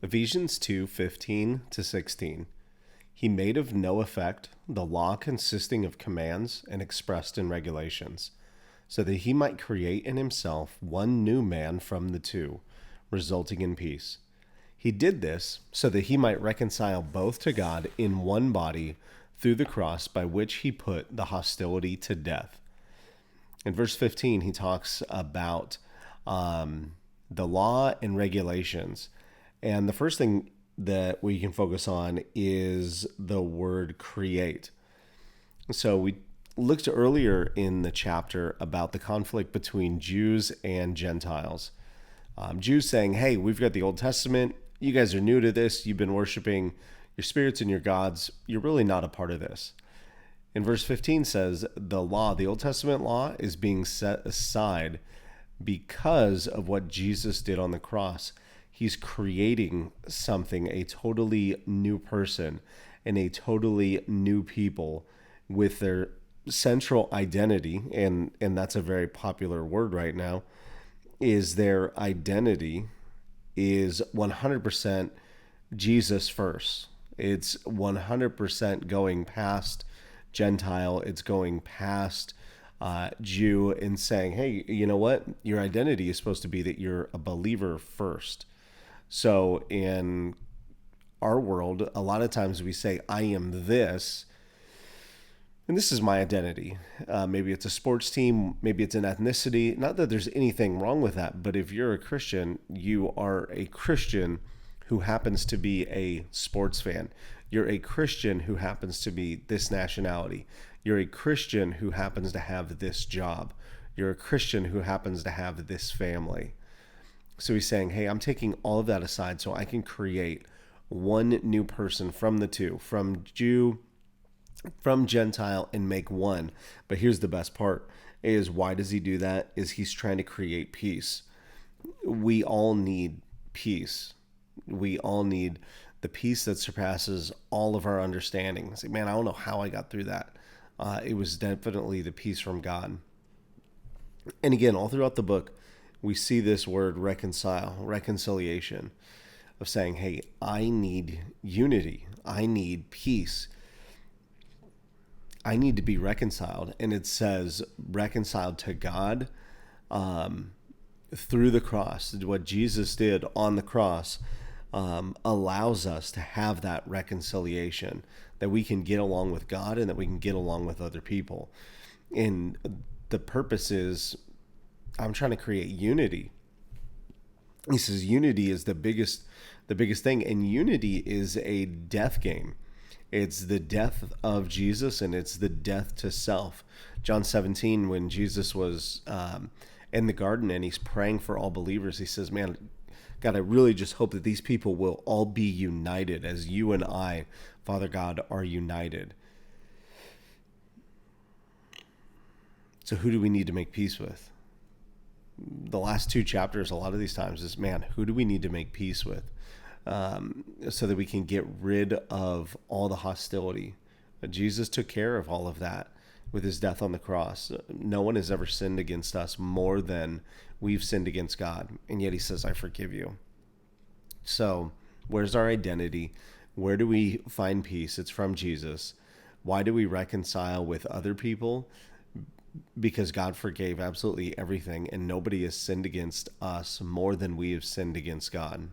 Ephesians 2:15-16. He made of no effect the law consisting of commands and expressed in regulations, so that he might create in himself one new man from the two, resulting in peace. He did this so that he might reconcile both to God in one body through the cross, by which he put the hostility to death. In verse 15, he talks about the law and regulations. And the first thing that we can focus on is the word create. So we looked earlier in the chapter about the conflict between Jews and Gentiles. Jews saying, hey, we've got the Old Testament. You guys are new to this. You've been worshiping your spirits and your gods. You're really not a part of this. In verse 15 says, the law, the Old Testament law, is being set aside because of what Jesus did on the cross. He's creating something, a totally new person and a totally new people with their central identity, and that's a very popular word right now, is their identity is 100% Jesus first. It's 100% going past Gentile. It's going past Jew and saying, hey, you know what? Your identity is supposed to be that you're a believer first. So in our world, a lot of times we say, I am this, and this is my identity. Maybe it's a sports team, maybe it's an ethnicity. Not that there's anything wrong with that, but if you're a Christian, you are a Christian who happens to be a sports fan. You're a Christian who happens to be this nationality. You're a Christian who happens to have this job. You're a Christian who happens to have this family. So he's saying, hey, I'm taking all of that aside so I can create one new person from the two, from Jew, from Gentile, and make one. But here's the best part, is why does he do that? Is he's trying to create peace. We all need peace. We all need the peace that surpasses all of our understanding. It's like, man, I don't know how I got through that. It was definitely the peace from God. And again, all throughout the book, we see this word reconciliation, of saying, hey, I need unity. I need peace. I need to be reconciled. And it says reconciled to God through the cross. What Jesus did on the cross allows us to have that reconciliation, that we can get along with God and that we can get along with other people. And the purpose is, I'm trying to create unity. He says unity is the biggest thing, and unity is a death game. It's the death of Jesus, and it's the death to self. John 17, when Jesus was in the garden and he's praying for all believers, he says, man, God, I really just hope that these people will all be united as you and I, Father God, are united. So who do we need to make peace with? The last two chapters, a lot of these times, is, man, who do we need to make peace with? So that we can get rid of all the hostility. Jesus took care of all of that with his death on the cross. No one has ever sinned against us more than we've sinned against God. And yet he says, I forgive you. So where's our identity? Where do we find peace? It's from Jesus. Why do we reconcile with other people? Because God forgave absolutely everything, and nobody has sinned against us more than we have sinned against God.